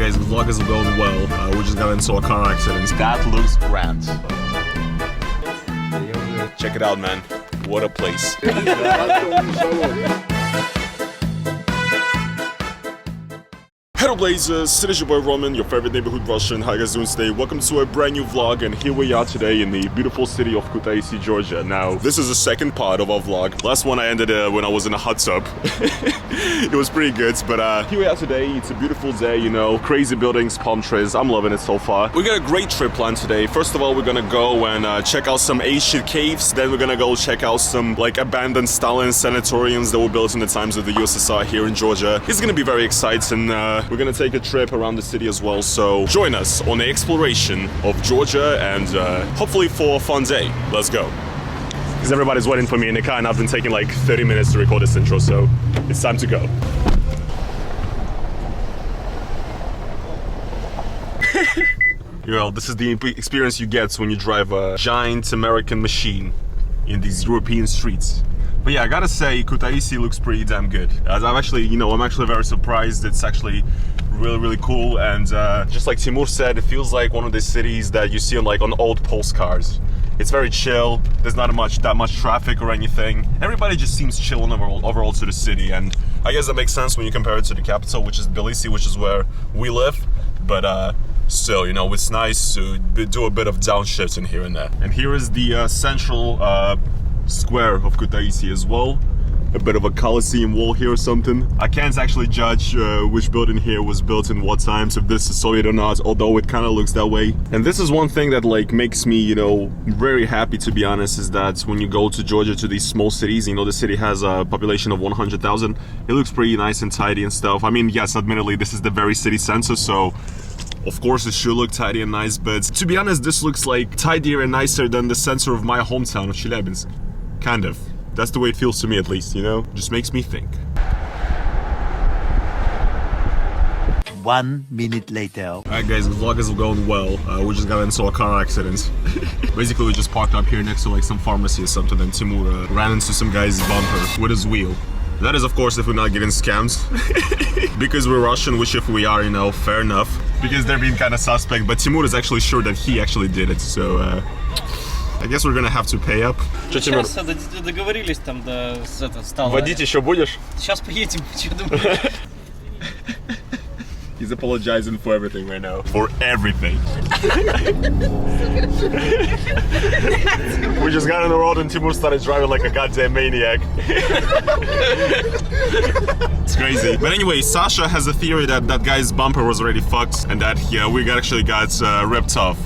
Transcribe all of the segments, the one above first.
Alright guys, the vlog is going well. We just got into a car accident. That looks grand. Check it out, man. What a place. Hello Blazers, it is your boy Roman, your favorite neighborhood Russian. How you guys doing today? Welcome to a brand new vlog, and here we are today in the beautiful city of Kutaisi, Georgia. Now, this is the second part of our vlog. Last one I ended when I was in a hot tub. It was pretty good, but here we are today. It's a beautiful day, you know, crazy buildings, palm trees. I'm loving it so far. We got a great trip planned today. First of all, we're gonna go and check out some ancient caves. Then we're gonna go check out some like abandoned Stalin sanatoriums that were built in the times of the USSR here in Georgia. It's gonna be very exciting. We're gonna take a trip around the city as well, so join us on the exploration of Georgia and hopefully for a fun day. Let's go. Because everybody's waiting for me in the car and I've been taking like 30 minutes to record this intro, so it's time to go. You know, this is the experience you get when you drive a giant American machine in these European streets. But yeah, I gotta say, Kutaisi looks pretty damn good. As I'm actually very surprised. It's actually really cool, and just like Timur said, it feels like one of the cities that you see on old postcards. It's very chill. There's not that much traffic or anything. Everybody just seems chill overall to the city, and I guess that makes sense when you compare it to the capital, which is Tbilisi, which is where we live. But still, you know, it's nice to do a bit of downshifting here and there. And here is the central square of Kutaisi as well. A bit of a Colosseum wall here or something. I can't actually judge which building here was built in what times, if this is Soviet or not, although it kind of looks that way. And this is one thing that like makes me, you know, very happy, to be honest, is that when you go to Georgia, to these small cities, you know, the city has a population of 100,000. It looks pretty nice and tidy and stuff. I mean, yes, admittedly, this is the very city center, so of course it should look tidy and nice, but to be honest, this looks like tidier and nicer than the center of my hometown of Chelyabinsk. Kind of. That's the way it feels to me, at least, you know? Just makes me think. 1 minute later. Alright guys, the vlog is going well. We just got into a car accident. Basically, we just parked up here next to like some pharmacy or something, and Timur ran into some guy's bumper with his wheel. That is, of course, if we're not getting scammed. Because we're Russian, which if we are, you know, fair enough. Because they're being kind of suspect, but Timur is actually sure that he actually did it, so I guess we're gonna have to pay up. Сейчас договорились там до Сталина. Водить еще будешь? Сейчас поедем, что думаешь? He's apologizing for everything right now. For everything. We just got on the road and Timur started driving like a goddamn maniac. It's crazy. But anyway, Sasha has a theory that that guy's bumper was already fucked and that we actually got ripped off.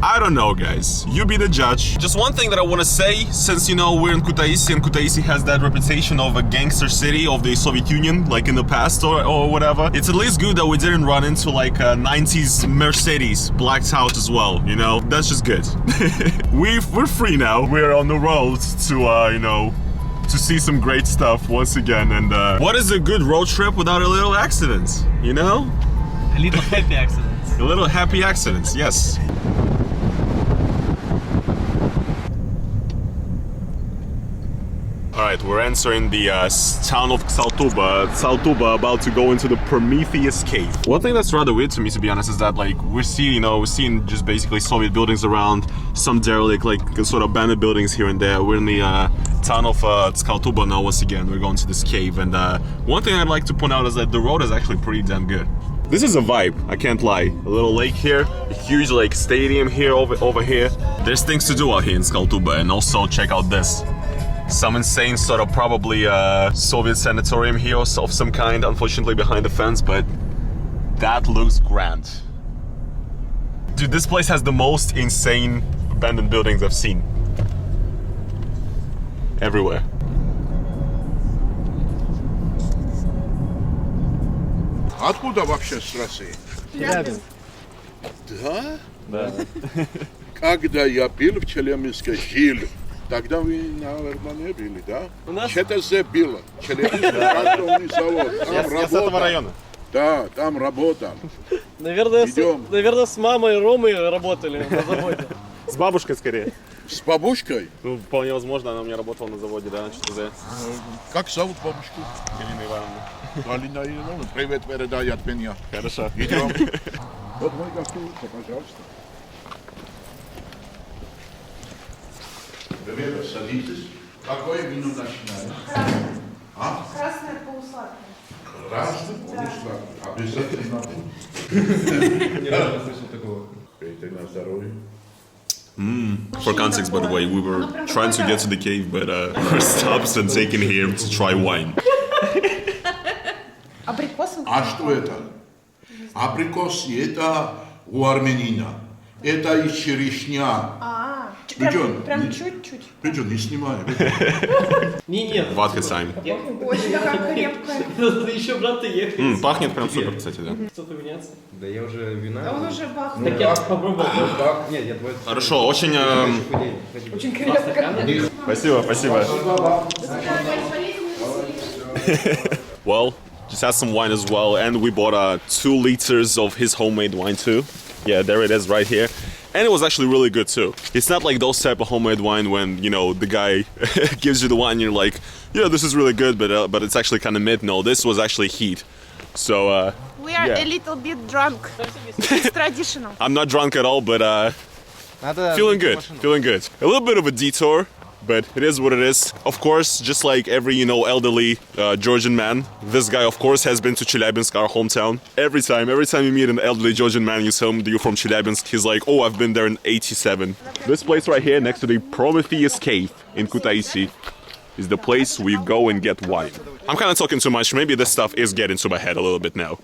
I don't know, guys. You be the judge. Just one thing that I want to say, since, you know, we're in Kutaisi, and Kutaisi has that reputation of a gangster city of the Soviet Union, like in the past or whatever. It's at least good that we didn't run into like a 90s Mercedes blacked out as well, you know? That's just good. We're free now. We're on the road to, you know, to see some great stuff once again. And what is a good road trip without a little accident, you know? A little happy accidents. A little happy accidents, yes. Alright, we're entering the town of Tskaltubo, about to go into the Prometheus Cave. One thing that's rather weird to me, to be honest, is that like we're seeing just basically Soviet buildings around, some derelict, like sort of abandoned buildings here and there. We're in the town of Tskaltubo now. Once again, we're going to this cave, and one thing I'd like to point out is that the road is actually pretty damn good. This is a vibe, I can't lie. A little lake here, a huge like stadium here over here. There's things to do out here in Tskaltubo, and also check out this. Some insane sort of probably Soviet sanatorium here of some kind, unfortunately behind the fence, but that looks grand. Dude, this place has the most insane abandoned buildings I've seen. Everywhere. Откуда вообще с России? Челябинск. Да? Да. Когда я был в Челябинске, жил, тогда вы, наверное, не были, да? У нас... ЧТЗ было, Челябинский тракторный завод. Я с этого района. Да, там работал. Наверное, с мамой Ромой работали на заводе. С бабушкой скорее. С бабушкой? Ну, вполне возможно, она у меня работала на заводе, да, на ЧТЗ. Как зовут бабушку? Ирина Ивановна. Галина Ивановна. Привет, передай от меня. Хорошо. Идем. Вот мой гостиница, пожалуйста. Ребята, садитесь. Какое вино начинаем? А? Красное полусладкое. Красный полусладкий. Обязательно будет. Ни разу не слышал такого. Пейте на здоровье. For context, by the way, we were trying to get to the cave, but we're stopped and taken here to try wine. Абрикосом? А что это? Абрикосы это у армянина. Это из черешня. Причем, Прям чуть-чуть. причем не снимай. Нет. Vodka time. Очень такая крепкая. Надо еще брат ехать. Пахнет прям супер, кстати, да. Что поменяться? Да я уже вина. Он уже бахнул. Так я попробую. Нет, я твой. Хорошо, очень... Очень крепко. Спасибо, спасибо. Well, just had some wine as well, and we bought 2 liters of his homemade wine too. Yeah, there it is right here. And it was actually really good too. It's not like those type of homemade wine when, you know, the guy gives you the wine and you're like, yeah, this is really good, but it's actually kind of mid. No, this was actually heat. So, We are yeah. a little bit drunk. It's traditional. I'm not drunk at all, but feeling good, feeling good. A little bit of a detour, but it is what it is. Of course, just like every, you know, elderly Georgian man, this guy, of course, has been to Chelyabinsk, our hometown. Every time you meet an elderly Georgian man, you tell him you're from Chelyabinsk, he's like, oh, I've been there in '87. This place right here, next to the Prometheus Cave in Kutaisi, is the place we go and get wine. I'm kind of talking too much. Maybe this stuff is getting to my head a little bit now.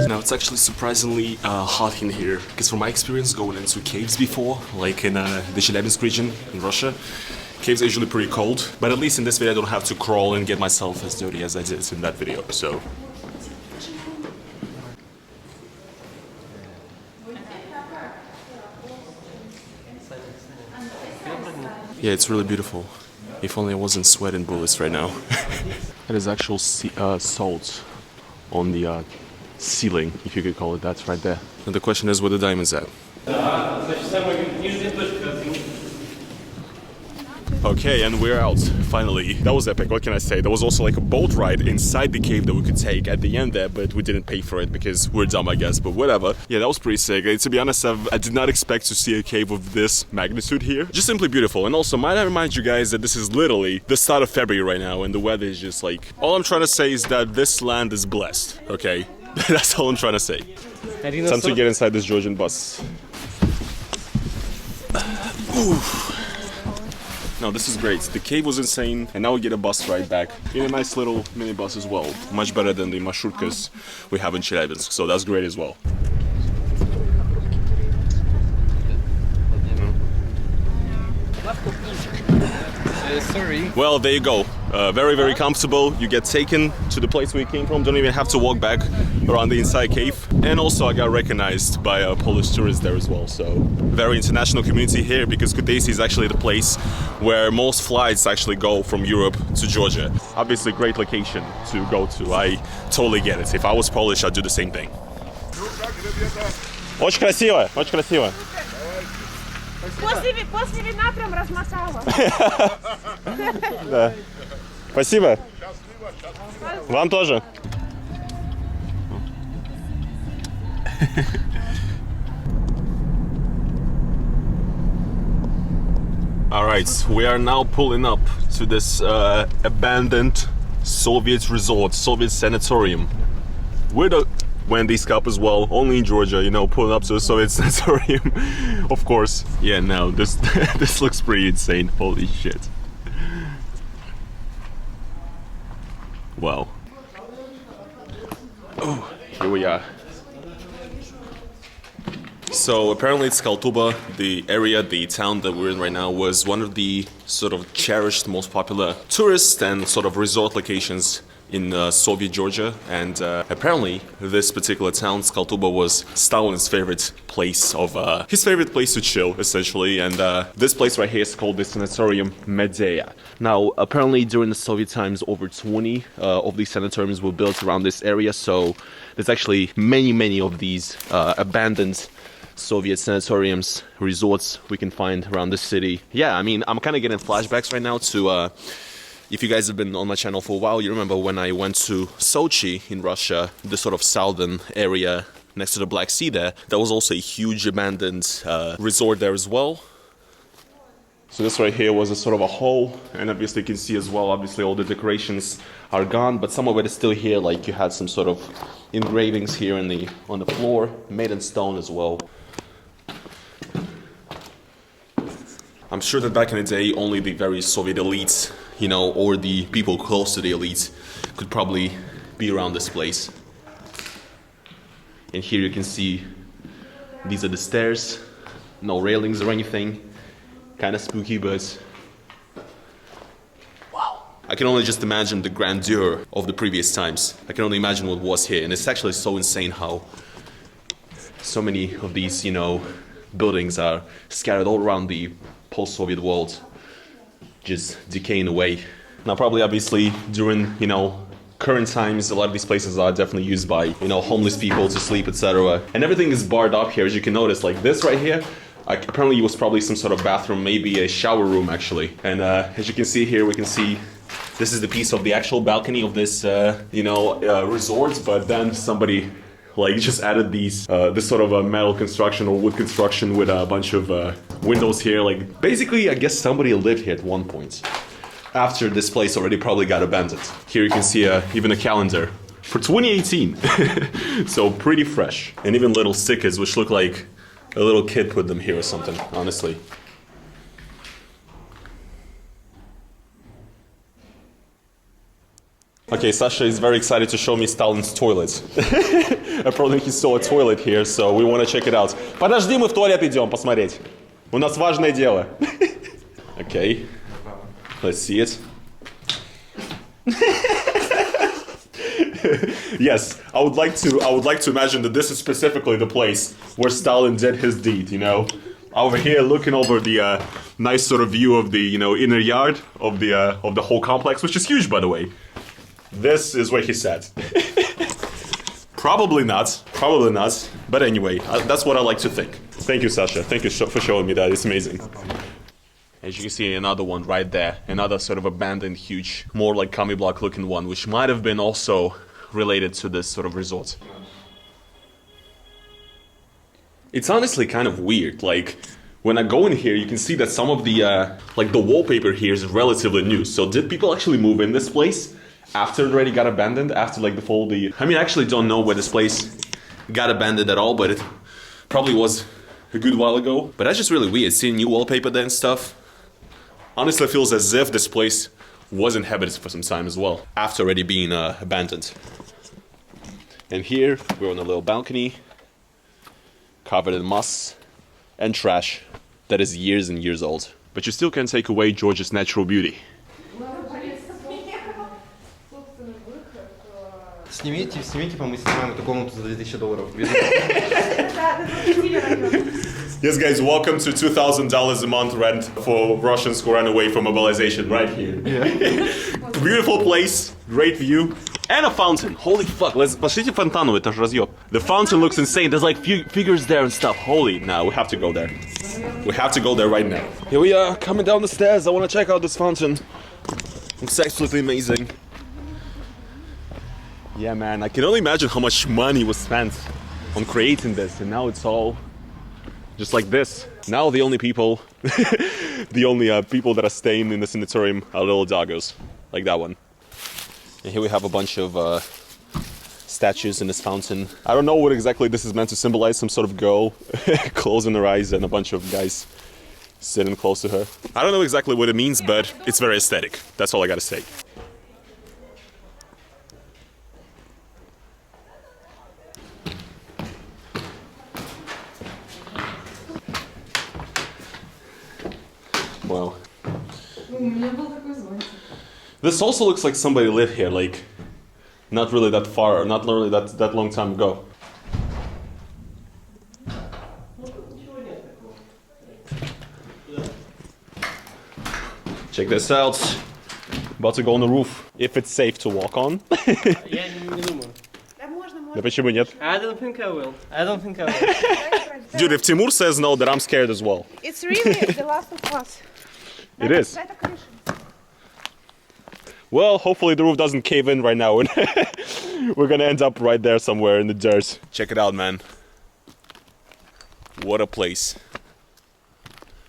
Now it's actually surprisingly hot in here, because from my experience going into caves before, like in the Chelyabinsk region in Russia, caves are usually pretty cold, but at least in this video I don't have to crawl and get myself as dirty as I did in that video, so... Yeah, it's really beautiful. If only I wasn't sweating bullets right now. That is actual salt on the ceiling, if you could call it that, right there. And the question is, where the diamonds at? Okay, and we're out, finally. That was epic, what can I say? There was also like a boat ride inside the cave that we could take at the end there, but we didn't pay for it because we're dumb, I guess, but whatever. Yeah, that was pretty sick. To be honest, I did not expect to see a cave of this magnitude here. Just simply beautiful. And also, might I remind you guys that this is literally the start of February right now, and the weather is just like... All I'm trying to say is that this land is blessed, okay? That's all I'm trying to say. Time to get inside this Georgian bus. No, this is great. The cave was insane, and now we get a bus ride back in a nice little minibus as well. Much better than the marshrutkas we have in Chelyabinsk, so that's great as well. Sorry. Well, there you go. Very, very comfortable. You get taken to the place we came from. Don't even have to walk back around the inside cave. And also I got recognized by a Polish tourist there as well. So very international community here, because Kutaisi is actually the place where most flights actually go from Europe to Georgia. Obviously great location to go to. I totally get it. If I was Polish, I'd do the same thing. Очень красиво, очень красиво. После вина прям размотала. Да. Спасибо. Вам тоже. Alright, we are now pulling up to this abandoned Soviet resort, Soviet Sanatorium. We're the Wendy's Cup as well, only in Georgia, you know, pulling up to a Soviet Sanatorium, of course. Yeah, no, this this looks pretty insane, holy shit. Wow. Oh, here we are. So apparently Tskaltubo, the area, the town that we're in right now, was one of the sort of cherished, most popular tourist and sort of resort locations in Soviet Georgia, and apparently this particular town, Tskaltubo, was Stalin's favorite place his favorite place to chill, essentially. And this place right here is called the Sanatorium Medea. Now, apparently during the Soviet times, over 20 of these sanatoriums were built around this area, so there's actually many of these abandoned Soviet sanatoriums, resorts we can find around the city. Yeah, I mean, I'm kind of getting flashbacks right now to if you guys have been on my channel for a while, you remember when I went to Sochi in Russia, the sort of southern area next to the Black Sea there. That was also a huge abandoned resort there as well. So this right here was a sort of a hole, and obviously you can see as well, obviously all the decorations are gone, but some of it is still here, like you had some sort of engravings here on the floor, made in stone as well. I'm sure that back in the day, only the very Soviet elites, you know, or the people close to the elites could probably be around this place. And here you can see, these are the stairs, no railings or anything. Kind of spooky, but wow. I can only just imagine the grandeur of the previous times. I can only imagine what was here, and it's actually so insane how so many of these, you know, buildings are scattered all around the post-Soviet world, just decaying away. Now, probably obviously during, you know, current times, a lot of these places are definitely used by, you know, homeless people to sleep, etc. And everything is barred up here, as you can notice. Like this right here, apparently it was probably some sort of bathroom, maybe a shower room actually. And as you can see here, we can see this is the piece of the actual balcony of this, you know, resort. But then somebody like just added these, this sort of a metal construction or wood construction with a bunch of windows here. Like basically, I guess somebody lived here at one point. After this place already probably got abandoned. Here you can see even a calendar for 2018. So pretty fresh. And even little stickers which look like a little kid put them here or something, honestly. Okay, Sasha is very excited to show me Stalin's toilet. Apparently he saw a toilet here, so we want to check it out. Подожди, мы в туалет идем посмотреть. У нас важное дело. Okay, let's see it. Yes, I would like to imagine that this is specifically the place where Stalin did his deed, you know. Over here, looking over the nice sort of view of the, you know, inner yard of the whole complex, which is huge, by the way. This is where he sat. Probably not, but anyway, that's what I like to think. Thank you, Sasha. Thank you for showing me that. It's amazing. As you can see, another one right there. Another sort of abandoned, huge, more like commie block looking one, which might have been also related to this sort of resort. It's honestly kind of weird. Like, when I go in here, you can see that some of the, like the wallpaper here is relatively new. So did people actually move in this place after it already got abandoned? After like I mean, I actually don't know where this place got abandoned at all, but it probably was a good while ago. But that's just really weird, seeing new wallpaper there and stuff. Honestly, it feels as if this place was inhabited for some time as well, after already being abandoned. And here, we're on a little balcony, covered in moss and trash that is years and years old. But you still can't take away Georgia's natural beauty. Снимите, мы снимаем эту комнату за $2000. Yes, guys, welcome to $2,000 a month rent for Russians who run away from mobilization right here. Yeah. Beautiful place, great view, and a fountain. Holy fuck, пошлите фонтану, это ж разъеб. The fountain looks insane, there's like figures there and stuff. Holy, now we have to go there. We have to go there right now. Here we are, coming down the stairs. I want to check out this fountain. It's absolutely amazing. Yeah, man, I can only imagine how much money was spent on creating this, and now it's all just like this. Now the only people, people that are staying in the sanatorium are little doggos, like that one. And here we have a bunch of statues in this fountain. I don't know what exactly this is meant to symbolize, some sort of girl closing her eyes and a bunch of guys sitting close to her. I don't know exactly what it means, but it's very aesthetic. That's all I gotta say. Wow. This also looks like somebody lived here, like not really that far, not really that long time ago. Check this out. About to go on the roof. If it's safe to walk on. Я не думаю. Да можно, Да можно. почему нет? I don't think I will. I don't think I will. Dude, if Timur says no, then I'm scared as well. It's really the last of us. It is. Это крыша. Well, hopefully the roof doesn't cave in right now and we're gonna end up right there somewhere in the dirt. Check it out, man. What a place.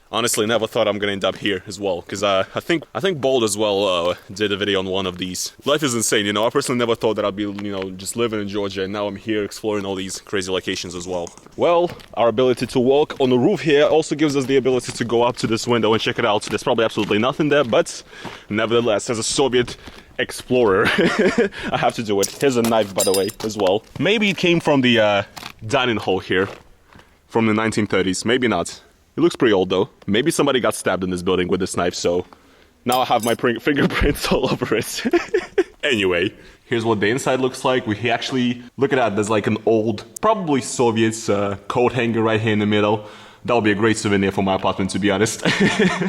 Honestly, never thought I'm gonna end up here as well, because I think Bold as well did a video on one of these. Life is insane, you know. I personally never thought that I'd be, you know, just living in Georgia, and now I'm here exploring all these crazy locations as well. Well, our ability to walk on the roof here also gives us the ability to go up to this window and check it out. There's probably absolutely nothing there, but nevertheless, as a Soviet explorer, I have to do it. Here's a knife, by the way, as well. Maybe it came from the dining hall here from the 1930s. Maybe not. It looks pretty old though. Maybe somebody got stabbed in this building with this knife, so now I have my fingerprints all over it. Anyway, here's what the inside looks like. We actually, look at that, there's like an old, probably Soviet coat hanger right here in the middle. That would be a great souvenir for my apartment, to be honest.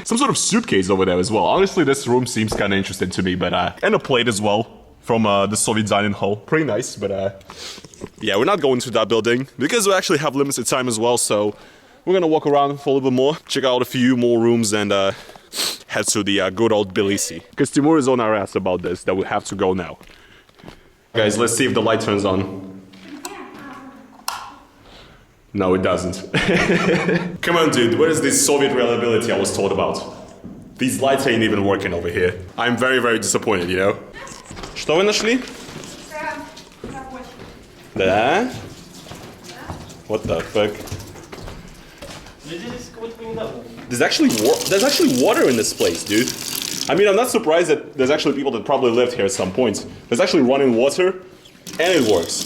Some sort of suitcase over there as well. Honestly, this room seems kind of interesting to me, but and a plate as well from the Soviet dining hall. Pretty nice, but yeah, we're not going to that building because we actually have limited time as well, so we're gonna walk around for a little bit more, check out a few more rooms, and head to the good old Tbilisi. Because Timur is on our ass about this, that we have to go now. Guys, let's see if the light turns on. No, it doesn't. Come on, dude, where is this Soviet reliability I was told about? These lights ain't even working over here. I'm very, very disappointed, you know? Что вы нашли? Да? What the fuck? There's actually water in this place, dude. I mean, I'm not surprised that there's actually people that probably lived here at some point. There's actually running water, and it works.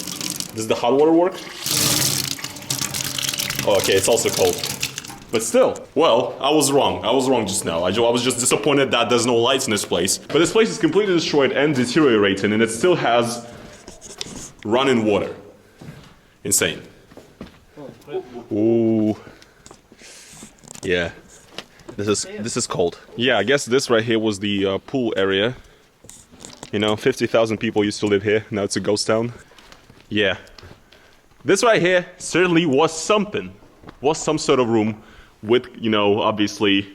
Does the hot water work? Oh, okay, it's also cold. But still, well, I was wrong. I was wrong just now. I was just disappointed that there's no lights in this place. But this place is completely destroyed and deteriorating, and it still has running water. Insane. Ooh. Yeah, this is cold. Yeah, I guess this right here was the pool area. You know, 50,000 people used to live here. Now it's a ghost town. Yeah, this right here certainly was something. Was some sort of room with, you know, obviously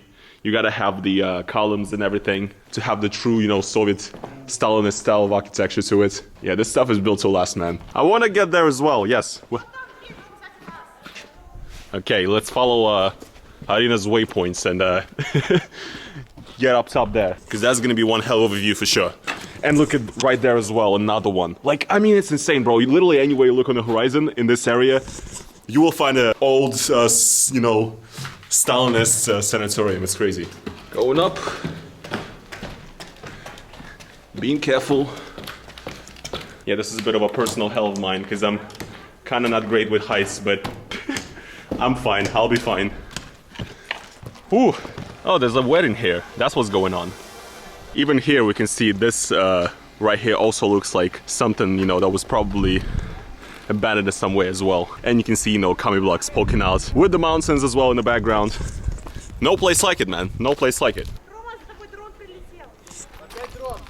you gotta have the columns and everything to have the true, you know, Soviet Stalinist style of architecture to it. Yeah, this stuff is built to last, man. I want to get there as well. Yes. Okay, let's follow Arina's waypoints and get up top there, because that's gonna be one hell of a view for sure. And look at right there as well, another one. Like, I mean, it's insane, bro. You literally, anywhere you look on the horizon in this area, you will find an old, you know, Stalinist sanatorium. It's crazy. Going up, being careful. Yeah, this is a bit of a personal hell of mine, because I'm kind of not great with heights, but I'm fine. I'll be fine. Ooh. Oh, there's a wedding here. That's what's going on. Even here we can see this right here also looks like something, you know, that was probably abandoned in some way as well. And you can see, you know, kami blocks poking out with the mountains as well in the background. No place like it, man. No place like it.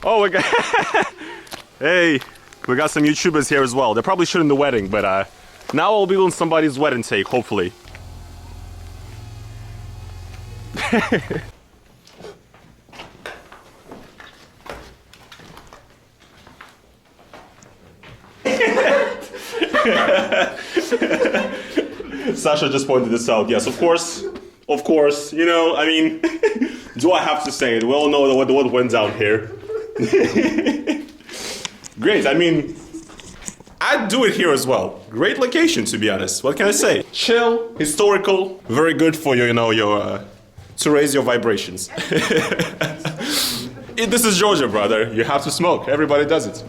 Oh, we got hey, we got some YouTubers here as well. They're probably shooting the wedding, but now I'll be on somebody's wedding take, hopefully. Sasha just pointed this out. Yes, of course, you know, I mean, do I have to say it? We all know what went down here. Great, I mean, I'd do it here as well. Great location, to be honest. What can I say? Chill, historical, very good for you know, your to raise your vibrations. This is Georgia, brother. You have to smoke. Everybody does it.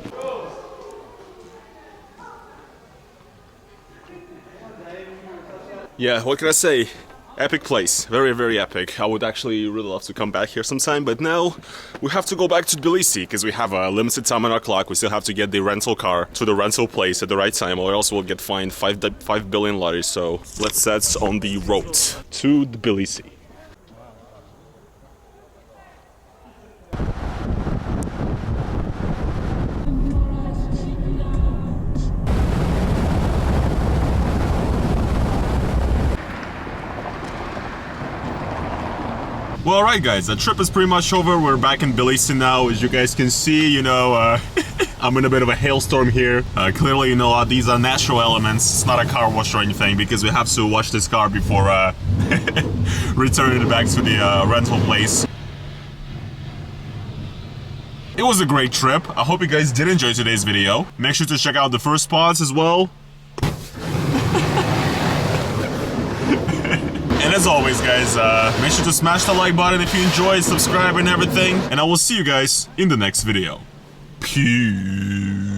Yeah, what can I say? Epic place, very, very epic. I would actually really love to come back here sometime, but now we have to go back to Tbilisi because we have a limited time on our clock. We still have to get the rental car to the rental place at the right time, or else we'll get fined 5 billion lari. So let's set on the road to Tbilisi. Well, alright guys, the trip is pretty much over. We're back in Tbilisi now. As you guys can see, you know, I'm in a bit of a hailstorm here. Clearly, you know, these are natural elements. It's not a car wash or anything, because we have to wash this car before returning it back to the rental place. It was a great trip. I hope you guys did enjoy today's video. Make sure to check out the first spots as well. And as always, guys, make sure to smash the like button if you enjoyed, subscribe and everything. And I will see you guys in the next video. Peace.